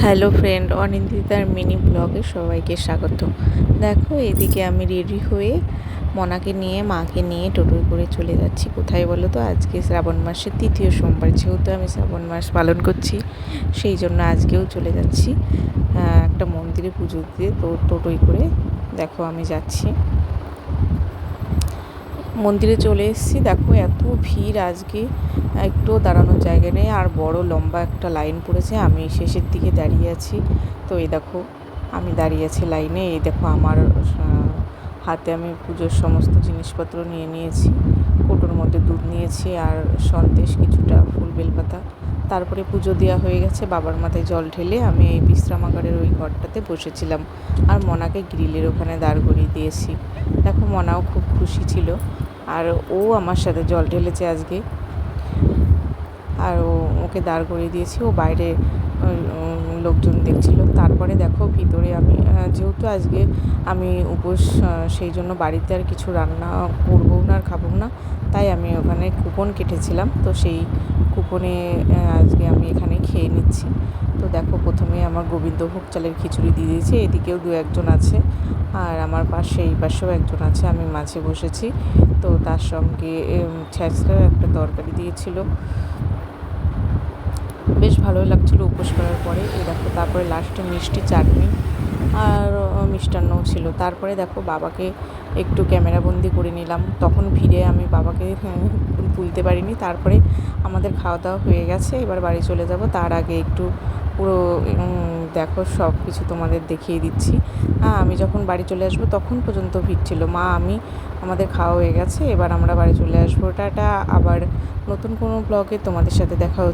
Hello friend, অনিন্দিতার mini ব্লগে সবাইকে স্বাগত। দেখো, এদিকে আমি রেডি হয়ে মনাকে নিয়ে মাকে নিয়ে টোটোয় করে চলে যাচ্ছি। কোথায় বলো তো? আজকে শ্রাবণ মাসের 3য় সোমবার, যেহেতু আমি শ্রাবণ মাস পালন করছি সেই জন্য আজকেও চলে যাচ্ছি একটা মন্দিরে পুজো দিয়ে। তো টোটোয় করে দেখো আমি যাচ্ছি, মন্দিরে চলে এসেছি। দেখো এত ভিড় আজকে, একটুও দাঁড়ানোর জায়গা নেই, আর বড় লম্বা একটা লাইন পড়েছে। আমি শেষের দিকে দাঁড়িয়ে আছি। তো এই দেখো আমি দাঁড়িয়ে আছি লাইনে। এই দেখো আমার হাতে আমি পুজোর সমস্ত জিনিসপত্র নিয়ে নিয়েছি। কৌটোর মধ্যে দুধ নিয়েছি আর সন্দেশ, কিছুটা ফুল বেলপাতা। তারপরে পুজো দেওয়া হয়ে গেছে, বাবার মাথায় জল ঢেলে আমি এই বিশ্রামাগারের ওই ঘরটাতে বসেছিলাম আর মনাকে গ্রিলের ওখানে দাঁড় করিয়ে দিয়েছি। দেখো মনাও খুব খুশি ছিল, আর ও আমার সাথে জল ঢেলেছে আজকে, আর ওকে দাঁড় করিয়ে দিয়েছি। ও বাইরে লোকজন দেখছিল। তারপরে দেখো ভিতরে আমি যেহেতু আজকে আমি উপোস, সেই জন্য বাড়িতে আর কিছু রান্না করবো না আর খাবো না, তাই আমি ওখানে কুপন কেটেছিলাম। তো সেই কুপনে আজকে আমি এখানে খেয়ে নিচ্ছি। তো দেখো প্রথমে আমার গোবিন্দভোগ চালের খিচুড়ি দিয়ে দিয়েছে, এদিকেও দু একজন আছে আর আমার পাশে এই পাশেও একজন আছে, আমি মাঝে বসেছি। তো তার সঙ্গে ছ্যাঁচড়ার একটা তরকারি দিয়েছিল, বেশ ভালোই লাগছিলো উপোস করার পরে। এই দেখো তারপরে লাস্টে মিষ্টি চাটনি আর মিষ্টান্নও ছিল। তারপরে দেখো বাবাকে একটু ক্যামেরাবন্দি করে নিলাম, তখন ভিড়ে আমি বাবাকে তুলতে পারিনি। তারপরে আমাদের খাওয়া দাওয়া হয়ে গেছে, এবার বাড়ি চলে যাব। তার আগে একটু পুরো দেখো সব কিছু তোমাদের দেখিয়ে দিচ্ছি। আমি যখন বাড়ি চলে আসবো তখন পর্যন্ত ভিড় ছিল। মা আমি আমাদের খাওয়া হয়ে গেছে, এবার আমরা বাড়ি চলে আসবো। টাটা, আবার নতুন কোনো ব্লগে তোমাদের সাথে দেখা হচ্ছে।